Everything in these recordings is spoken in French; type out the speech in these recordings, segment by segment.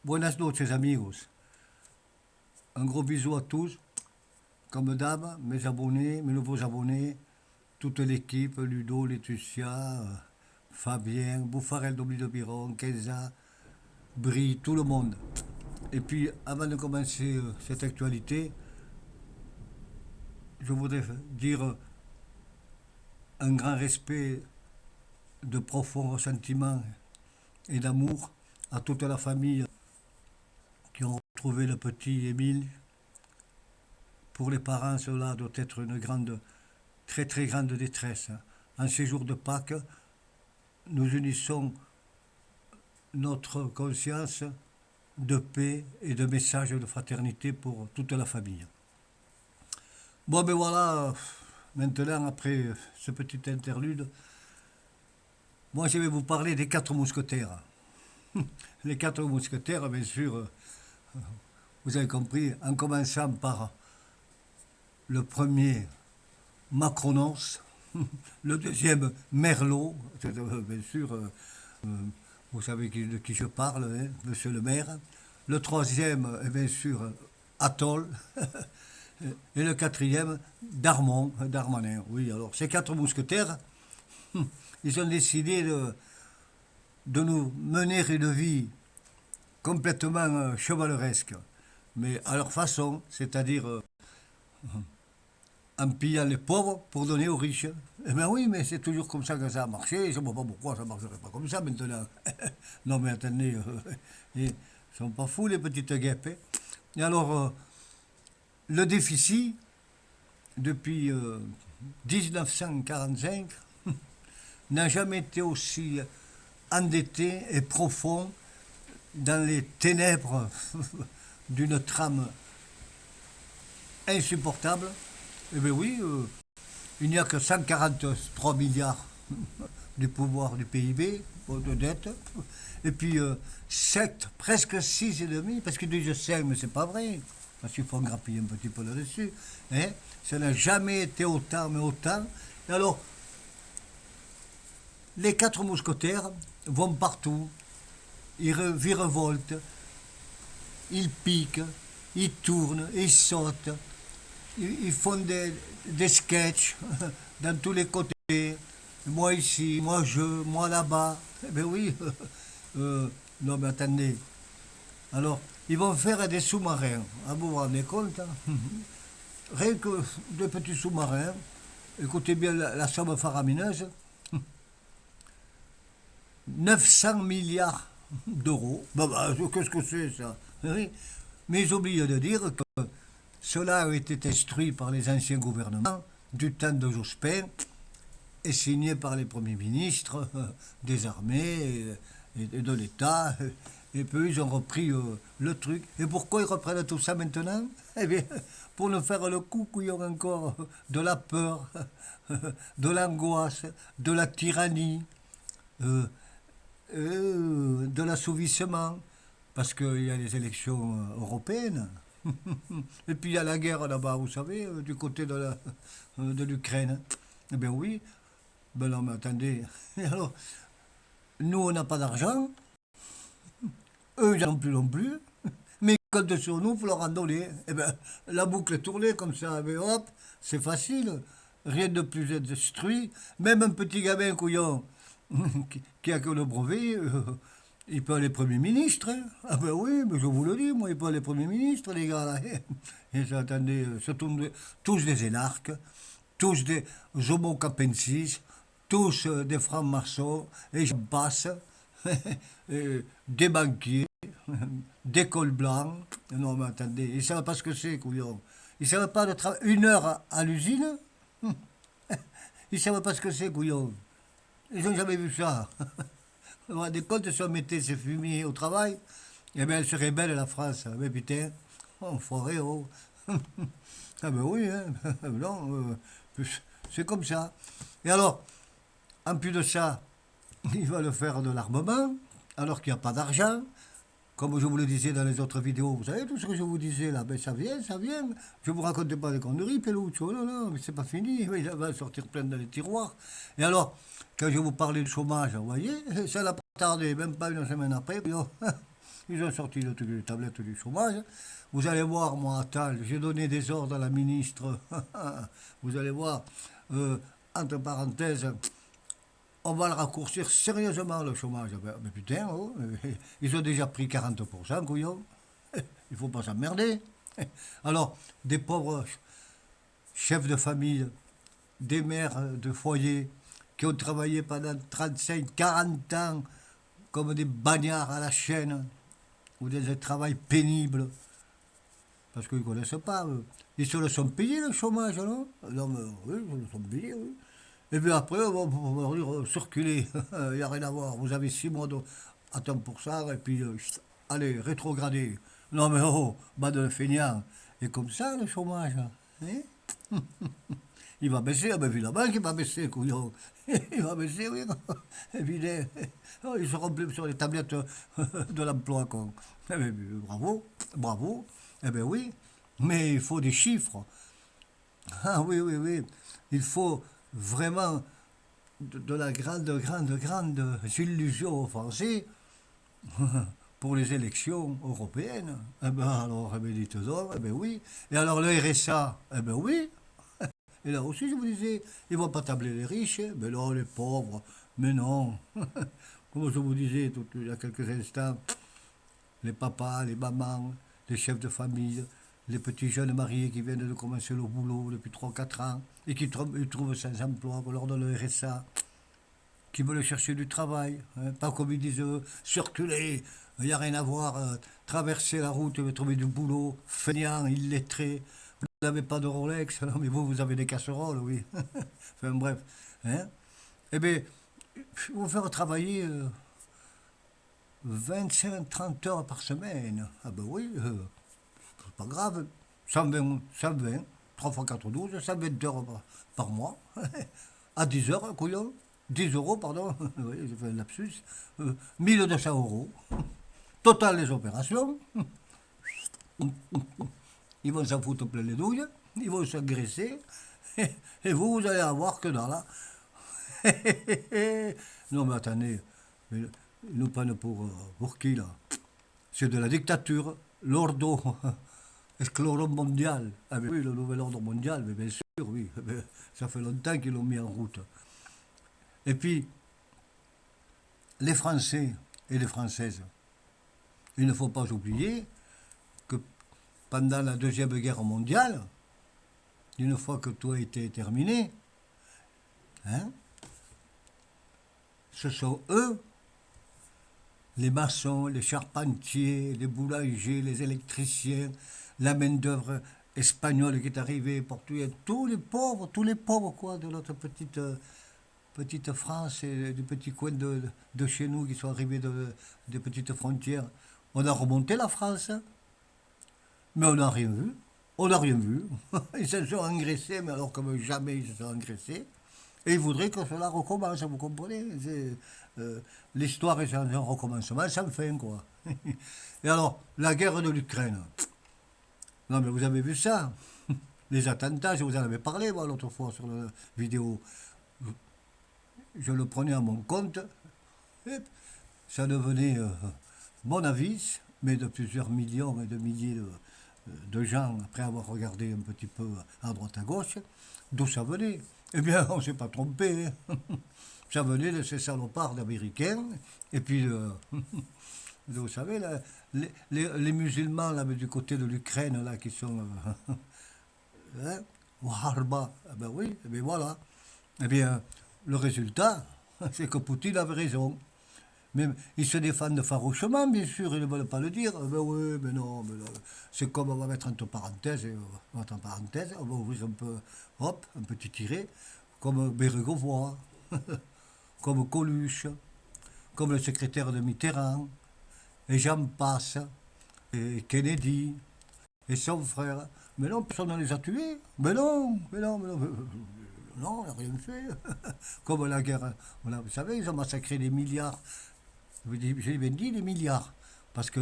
Buenas noches, amigos. Un gros bisou à tous. Comme d'hab, mes abonnés, mes nouveaux abonnés, toute l'équipe, Ludo, Laetitia, Fabien, Bouffarel d'Oubli de Biron, Kenza, Brie, tout le monde. Et puis, avant de commencer cette actualité, je voudrais dire un grand respect de profond ressentiment et d'amour à toute la famille qui ont retrouvé le petit Émile. Pour les parents, cela doit être une grande, très très grande détresse. En ces jours de Pâques, nous unissons notre conscience de paix et de messages de fraternité pour toute la famille. Bon, ben voilà, maintenant, après ce petit interlude, moi je vais vous parler des quatre mousquetaires. Les quatre mousquetaires, bien sûr, vous avez compris, en commençant par le premier, Macronos, le deuxième, Merlot, bien sûr, vous savez de qui je parle, hein, monsieur le maire. Le troisième, bien sûr, Atoll. Et le quatrième, Darmanin. Oui, alors ces quatre mousquetaires, ils ont décidé de nous mener une vie complètement chevaleresque, mais à leur façon, c'est-à-dire en pillant les pauvres pour donner aux riches. Eh bien oui, mais c'est toujours comme ça que ça a marché, je ne vois pas pourquoi ça ne marcherait pas comme ça maintenant. Non mais attendez, ils ne sont pas fous les petites guêpes. Hein. Et alors, le déficit, depuis 1945, n'a jamais été aussi endetté et profond dans les ténèbres d'une trame insupportable. Eh bien oui, il n'y a que 143 milliards du pouvoir du PIB, de dette, et puis 7, presque 6,5, parce qu'ils disent 5, mais c'est pas vrai, parce qu'il faut grappiller un petit peu là-dessus. Hein? Ça n'a jamais été autant, mais autant. Et alors, les quatre mousquetaires vont partout, ils virevoltent, ils piquent, ils tournent, ils sautent, ils font des sketchs dans tous les côtés. Moi ici, moi là-bas. Eh bien oui, non mais attendez. Alors, ils vont faire des sous-marins. Ah, vous vous rendez compte hein. Rien que des petits sous-marins. Écoutez bien la somme faramineuse. 900 milliards d'euros. Bah, qu'est-ce que c'est ça? Oui. Mais j'oublie de dire que cela a été instruit par les anciens gouvernements du temps de Jospin et signé par les premiers ministres des armées et de l'État. Et puis ils ont repris le truc. Et pourquoi ils reprennent tout ça maintenant? Eh bien, pour nous faire le coup qu'il y aura encore de la peur, de l'angoisse, de la tyrannie, de l'assouvissement, parce qu'il y a les élections européennes. Et puis il y a la guerre là-bas, vous savez, du côté de l'Ukraine. Eh bien oui, ben non mais attendez, alors, nous on n'a pas d'argent, eux ils n'en ont plus non plus, mais ils comptent sur nous pour leur en donner. Eh bien, la boucle est tournée comme ça, mais hop, c'est facile, rien de plus instruit, même un petit gamin couillon qui a que le brevet, il peut aller Premier ministre. Hein. Ah ben oui, mais je vous le dis, moi, il peut aller Premier ministre, les gars. Là. Et ça, attendez, tous des énarques, tous des homo capensis, tous des francs-maçons, et je passe, des banquiers, des cols blancs. Non, mais attendez, ils ne savent pas ce que c'est, couillon. Ils ne savent pas de travailler 1 heure à l'usine. Ils ne savent pas ce que c'est, couillon. Ils n'ont jamais vu ça. Vous vous rendez compte, si on mettait ces fumiers au travail, eh bien, elle serait belle, la France. Mais putain, on ferait, oh. Ah ben oui, hein. Non, c'est comme ça. Et alors, en plus de ça, ils veulent faire de l'armement, alors qu'il n'y a pas d'argent. Comme je vous le disais dans les autres vidéos, vous savez tout ce que je vous disais là, ben ça vient, ça vient. Je ne vous raconte pas des conneries, Pelucho, non, non, mais c'est pas fini, il va sortir plein dans les tiroirs. Et alors, quand je vous parlais de chômage, vous voyez, ça n'a pas tardé, même pas une semaine après, ils ont sorti les tablettes du chômage. Vous allez voir, moi, Attal, j'ai donné des ordres à la ministre. Vous allez voir, entre parenthèses, on va le raccourcir sérieusement le chômage. Mais putain, oh, ils ont déjà pris 40%, couillon. Il faut pas s'emmerder. Alors, des pauvres chefs de famille, des mères de foyer qui ont travaillé pendant 35, 40 ans comme des bagnards à la chaîne, ou des travails pénibles, parce qu'ils ne connaissent pas. Ils se le sont payés le chômage, non? Non, mais oui, ils se le sont payés, oui. Et puis après, on va leur dire, circulez, il n'y a rien à voir. Vous avez 6 mois à temps pour ça, et puis, allez, rétrogradez. Non, mais oh, bas de feignant. Et comme ça, le chômage, hein? Il va baisser, ben évidemment qu'il va baisser, couillon. Il va baisser, oui, évidemment. Oh, ils seront plus sur les tablettes de l'emploi, quoi. Eh ben, bravo, bravo. Eh bien oui, mais il faut des chiffres. Ah oui, oui, oui. Il faut vraiment de la grande illusion aux Français pour les élections européennes. Eh bien alors, eh ben, dites donc, eh bien oui. Et alors le RSA, eh bien oui. Et là aussi, je vous disais, ils ne vont pas tabler les riches, mais non, les pauvres, mais non. Comme je vous disais il y a quelques instants, les papas, les mamans, les chefs de famille, les petits jeunes mariés qui viennent de commencer le boulot depuis 3 4 ans et qui trouvent sans emploi, qu'on leur donne le RSA, qui veulent chercher du travail, hein, pas comme ils disent circuler, il n'y a rien à voir, traverser la route et trouver du boulot, feignant, illettré. Vous n'avez pas de Rolex, non, mais vous avez des casseroles, oui. Enfin bref. Hein. Eh bien, vous faire travailler 25-30 heures par semaine. Ah ben oui, c'est pas grave. 120, 3 fois 4, 12, 120 heures par mois. À 10 heures, couillon. 10 euros, pardon. Oui, j'ai fait un lapsus. 1200 euros. Total les opérations. Ils vont s'en foutre plein les douilles. Ils vont s'engraisser. Et vous allez avoir que dalle. Non, mais attendez. Mais ils nous prennent pour qui, là? C'est de la dictature. L'ordo escloro mondial. Ah, mais oui, le nouvel ordre mondial, mais bien sûr, oui. Mais ça fait longtemps qu'ils l'ont mis en route. Et puis, les Français et les Françaises, il ne faut pas oublier que pendant la Deuxième Guerre mondiale, une fois que tout a été terminé, hein, ce sont eux, les maçons, les charpentiers, les boulangers, les électriciens, la main-d'œuvre espagnole qui est arrivée pour tuer tous les pauvres quoi, de notre petite France et des petits coins de chez nous qui sont arrivés des petites frontières. On a remonté la France, mais on n'a rien vu. On n'a rien vu. Ils se sont engraissés, mais alors comme jamais ils se sont engraissés. Et ils voudraient que cela recommence, vous comprenez? L'histoire est un recommencement sans fin, quoi. Et alors, la guerre de l'Ukraine. Non, mais vous avez vu ça? Les attentats, je vous en avais parlé, moi, l'autre fois, sur la vidéo. Je le prenais à mon compte. Et ça devenait mon avis, mais de plusieurs millions et de milliers de gens, après avoir regardé un petit peu à droite à gauche, d'où ça venait. Eh bien, on ne s'est pas trompé. Hein. Ça venait de ces salopards d'Américains. Et puis, vous savez, là, les musulmans là, du côté de l'Ukraine, là, qui sont... hein, Warba, eh ben oui, eh bien voilà. Eh bien, le résultat, c'est que Poutine avait raison. Mais ils se défendent farouchement, bien sûr, ils ne veulent pas le dire. Ben oui, mais non, mais non. C'est comme on va mettre entre parenthèses, on va ouvrir un peu, hop, un petit tiret, comme Bérégovoy, comme Coluche, comme le secrétaire de Mitterrand, et j'en passe, et Kennedy, et son frère. Mais non, personne ne les a tués. Mais non, mais non, mais non. Non, on n'a rien fait. Comme la guerre, voilà, vous savez, ils ont massacré des milliards. J'ai bien dit des milliards. Parce que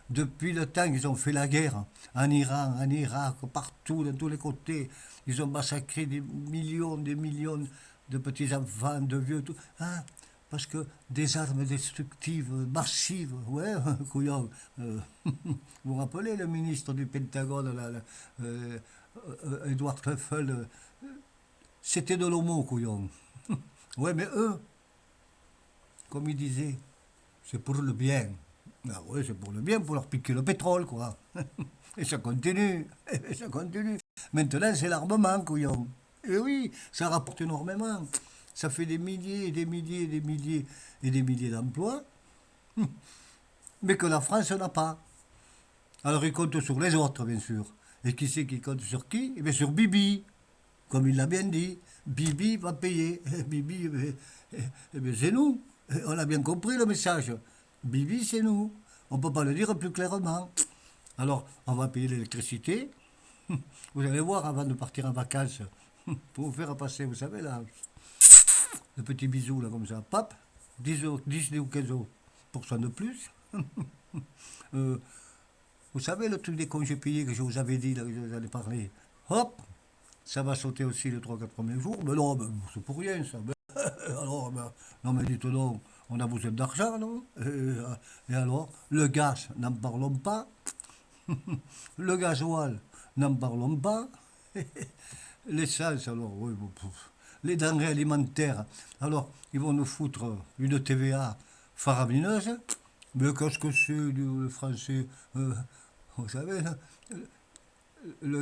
depuis le temps qu'ils ont fait la guerre, en Iran, en Irak, partout, de tous les côtés, ils ont massacré des millions de petits-enfants, de vieux, tout. Hein? parce que des armes destructives massives, ouais, couillon. Vous vous rappelez le ministre du Pentagone, là, Edward Truffle, c'était de l'homo, couillon. Ouais, mais eux, comme ils disaient, c'est pour le bien. Ah ouais, c'est pour le bien, pour leur piquer le pétrole, quoi. Et ça continue, et ça continue. Maintenant, c'est l'armement, couillon. Et oui, ça rapporte énormément. Ça fait des milliers et des milliers et des milliers et des milliers d'emplois, mais que la France n'a pas. Alors ils comptent sur les autres, bien sûr. Et qui c'est qui compte sur qui? Eh bien sur Bibi, comme il l'a bien dit. Bibi va payer. Bibi, bien, c'est nous. On a bien compris le message. Bibi, c'est nous. On ne peut pas le dire plus clairement. Alors, on va payer l'électricité. Vous allez voir avant de partir en vacances. Pour vous faire passer, vous savez, là, le petit bisou, là, comme ça. Pap, 10 ou 15% de plus. Euh, Vous savez, le truc des congés payés que je vous avais dit, là, que je vous allais parler. Hop, ça va sauter aussi les 3 4 premiers jours. Mais non, ben, c'est pour rien, ça. Ben, alors, ben, non, mais dites donc, on a besoin d'argent, non? Et alors, le gaz, n'en parlons pas. Le gasoil, n'en parlons pas. L'essence, alors, oui, bon, les denrées alimentaires. Alors, ils vont nous foutre une TVA faramineuse. Mais qu'est-ce que c'est, le français? Vous savez, là, le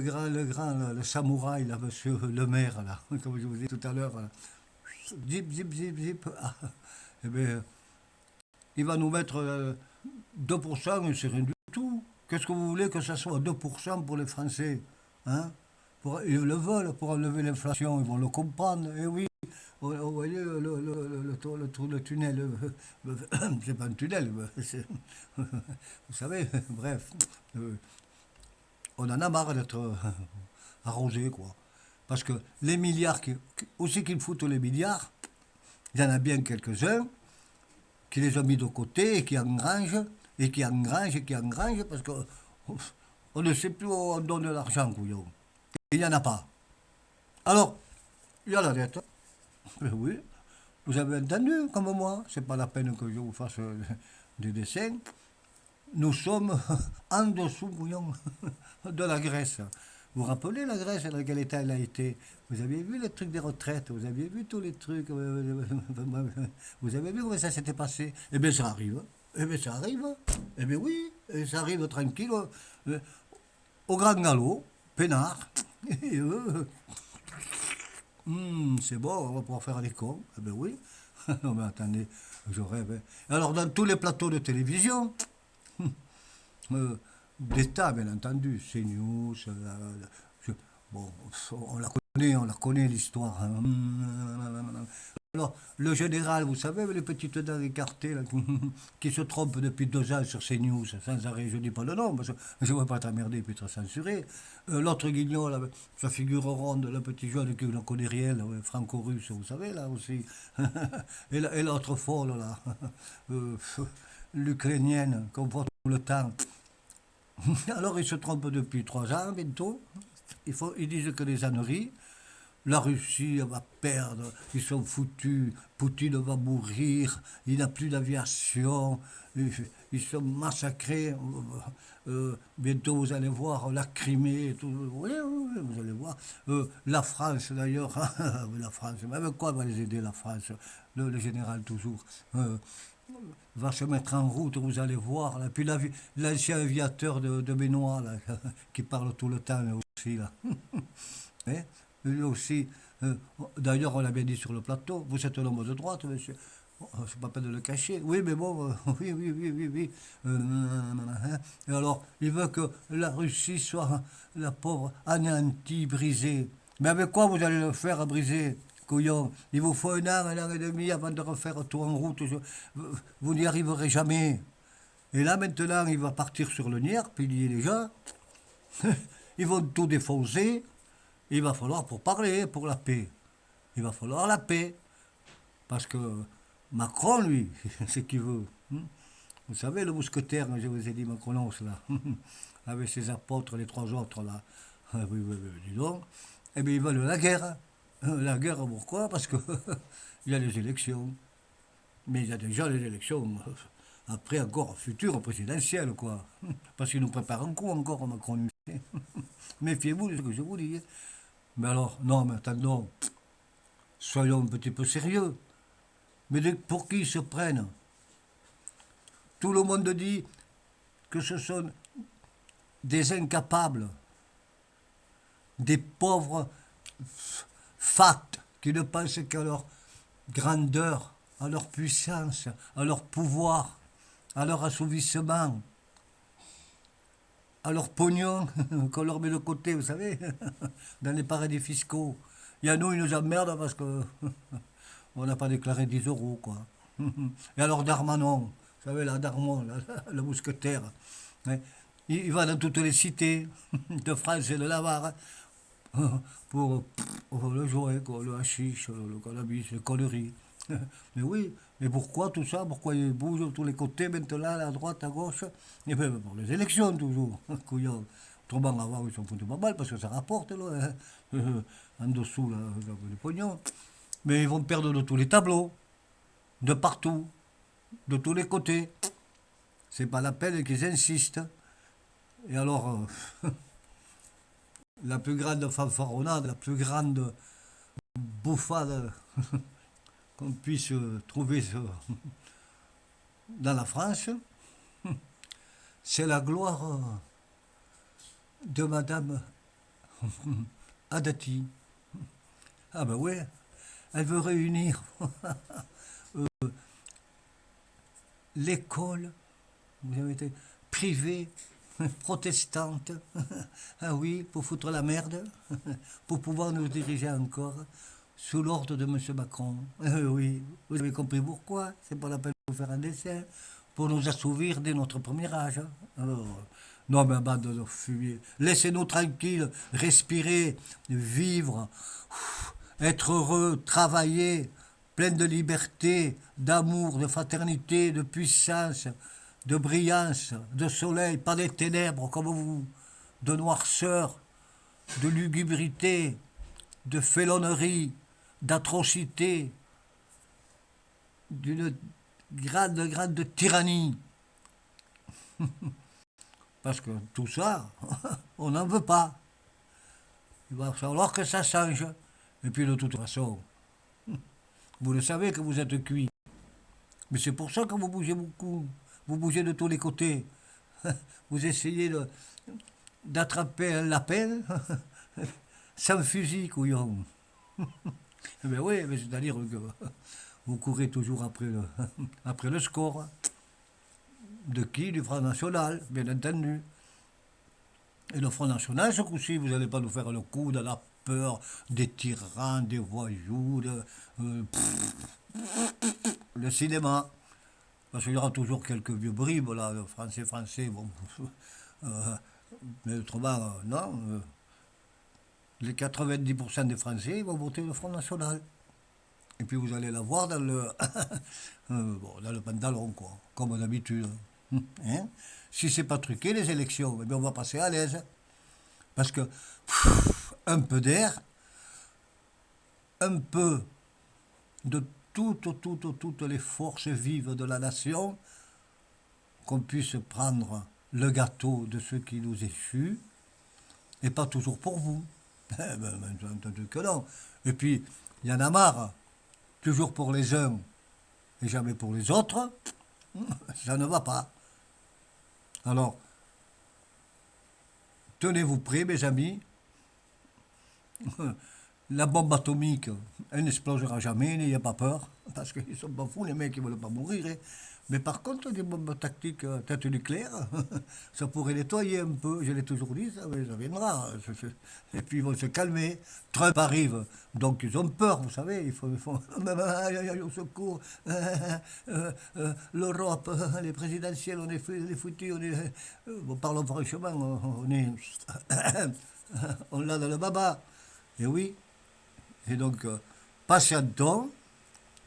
le samouraï, là, monsieur le maire, là, comme je vous ai dit tout à l'heure, là. Zip, zip, zip, zip. Ah, eh bien, il va nous mettre 2%, et c'est rien du tout. Qu'est-ce que vous voulez que ça soit 2% pour les Français, hein? Ils le veulent pour enlever l'inflation, ils vont le comprendre. Et oui, vous voyez le tunnel, c'est pas un tunnel, vous savez, bref, euh, on en a marre d'être arrosé, quoi. Parce que les milliards, aussi qu'ils foutent les milliards, il y en a bien quelques-uns qui les ont mis de côté et qui engrangent, et qui engrangent, et qui engrangent, parce qu'on ne sait plus où on donne l'argent, couillon. Il n'y en a pas. Alors, il y a la dette. Mais oui, vous avez entendu comme moi, c'est pas la peine que je vous fasse des dessins. Nous sommes en dessous, bouillon, de la Grèce. Vous vous rappelez la Grèce, dans quel état elle a été? Vous avez vu le truc des retraites, vous aviez vu tous les trucs, vous avez vu comment ça s'était passé? Eh bien, ça arrive. Eh bien, ça arrive. Eh bien, oui, et ça arrive tranquille, euh, au grand galop, peinard. Et, c'est bon, on va pouvoir faire les cons. Eh bien, oui. Non, mais attendez, je rêve, hein. Alors, dans tous les plateaux de télévision, euh, d'État, bien entendu, CNews, bon, on la connaît l'histoire, hein. Alors, le général, vous savez, avec les petites dents écartées, là, qui se trompe depuis 2 ans sur CNews, sans arrêt, je ne dis pas le nom, parce que je ne veux pas t'emmerder puis te censurer. L'autre guignol, avec sa figure ronde, le petit jeune qui ne connaît rien, là, ouais, franco-russe, vous savez, là aussi. Et l'autre folle, là, euh, l'ukrainienne, qu'on voit tout le temps. Alors ils se trompent depuis 3 ans bientôt. Ils disent que les âneries. La Russie va perdre, ils sont foutus, Poutine va mourir, il n'a plus d'aviation, ils sont massacrés. Bientôt vous allez voir la Crimée, tout, oui, oui, oui, vous allez voir. La France d'ailleurs, la France, mais avec quoi va les aider la France? Le général toujours. Euh, va se mettre en route, vous allez voir. Là. Puis l'ancien aviateur de Benoît, là, qui parle tout le temps aussi, là. Hein, lui aussi, d'ailleurs, on l'a bien dit sur le plateau, vous êtes un homme de droite, monsieur. Bon, c'est pas peine de le cacher. Oui, mais bon, oui, oui, oui, oui, oui. Hein. Et alors, il veut que la Russie soit, la pauvre, anéantie, brisée. Mais avec quoi vous allez le faire briser, couillon? Il vous faut 1 an et demi avant de refaire tout en route. Vous n'y arriverez jamais. Et là, maintenant, il va partir sur le Nier, piller les gens. Ils vont tout défoncer. Il va falloir, pour parler, pour la paix, il va falloir la paix. Parce que Macron, lui, c'est ce qu'il veut. Vous savez, le mousquetaire, je vous ai dit, Macron, là, avec ses apôtres, les 3 autres, là. Ah oui, oui, oui, dis donc. Eh bien, ils veulent la guerre. La guerre, pourquoi? Parce que il y a les élections. Mais il y a déjà les élections, après encore futures présidentielles, quoi. Parce qu'ils nous préparent un coup encore, Macron. Méfiez-vous de ce que je vous dis. Mais alors, non, mais attendons, soyons un petit peu sérieux. Mais pour qui ils se prennent? Tout le monde dit que ce sont des incapables, des pauvres fat qui ne pensent qu'à leur grandeur, à leur puissance, à leur pouvoir, à leur assouvissement, à leur pognon qu'on leur met de côté, vous savez, dans les paradis fiscaux. Il y a nous, ils nous emmerdent parce que on n'a pas déclaré 10 euros, quoi. Et alors Darmanon, vous savez, là, Darmon, là, le mousquetaire, hein, il va dans toutes les cités de France et de Navarre pour le jouet, quoi, le hashish, le cannabis, les conneries. Mais oui, mais pourquoi tout ça? Pourquoi ils bougent de tous les côtés maintenant, à droite, à gauche? Et bien pour les élections toujours, couillon. Autrement, avant, ils s'en foutent pas mal parce que ça rapporte, là, hein. En dessous, là, les pognons. Mais ils vont perdre de tous les tableaux, de partout, de tous les côtés. C'est pas la peine qu'ils insistent. Et alors, la plus grande fanfaronnade, la plus grande bouffade qu'on puisse trouver dans la France, c'est la gloire de Madame Adati. Ah ben oui, elle veut réunir l'école, vous avez été privée, protestante, ah oui, pour foutre la merde, pour pouvoir nous diriger encore sous l'ordre de M. Macron. Oui, vous avez compris pourquoi, c'est pas la peine de vous faire un dessin, pour nous assouvir dès notre premier âge. Alors, non mais bande de fumier, laissez-nous tranquilles, respirer, vivre, être heureux, travailler, plein de liberté, d'amour, de fraternité, de puissance, de brillance, de soleil, pas des ténèbres comme vous, de noirceur, de lugubrité, de félonnerie, d'atrocité, d'une grande tyrannie. Parce que tout ça, on n'en veut pas. Il va falloir que ça change. Et puis de toute façon, vous le savez que vous êtes cuit. Mais c'est pour ça que vous bougez beaucoup. Vous bougez de tous les côtés. Vous essayez d'attraper un lapin sans fusil, couillon. Mais oui, mais c'est-à-dire que vous courez toujours après le score. De qui? Du Front National, bien entendu. Et le Front National, ce coup-ci, vous n'allez pas nous faire le coup de la peur des tyrans, des voyous, le cinéma. Parce qu'il y aura toujours quelques vieux bribes, là, français, bon. euh, mais autrement, non. Les 90% des Français vont voter le Front National. Et puis vous allez la voir dans le, bon, dans le pantalon, quoi, comme d'habitude. Hein? Si c'est pas truqué, les élections, eh bien on va passer à l'aise. Parce que un peu d'air, un peu de toutes les forces vives de la nation, qu'on puisse prendre le gâteau de ce qui nous est su, et pas toujours pour vous. Eh ben, entendu que non. Et puis, il y en a marre, toujours pour les uns et jamais pour les autres, ça ne va pas. Alors, tenez-vous prêts, mes amis. La bombe atomique, elle n'explosera jamais, n'ayez pas peur, parce qu'ils sont pas fous, les mecs, ils ne veulent pas mourir. Hein. Mais par contre, des bombes tactiques tête nucléaire, ça pourrait nettoyer un peu, je l'ai toujours dit, ça viendra. Et puis ils vont se calmer. Trump arrive, donc ils ont peur, vous savez, ils font au secours, l'Europe, les présidentielles, on est foutus, bon, parlons franchement, on l'a dans le baba. Et oui, et donc, patientons,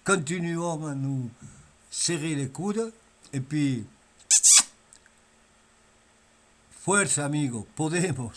continuons à nous serrer les coudes, et puis, fuerza amigo, podemos.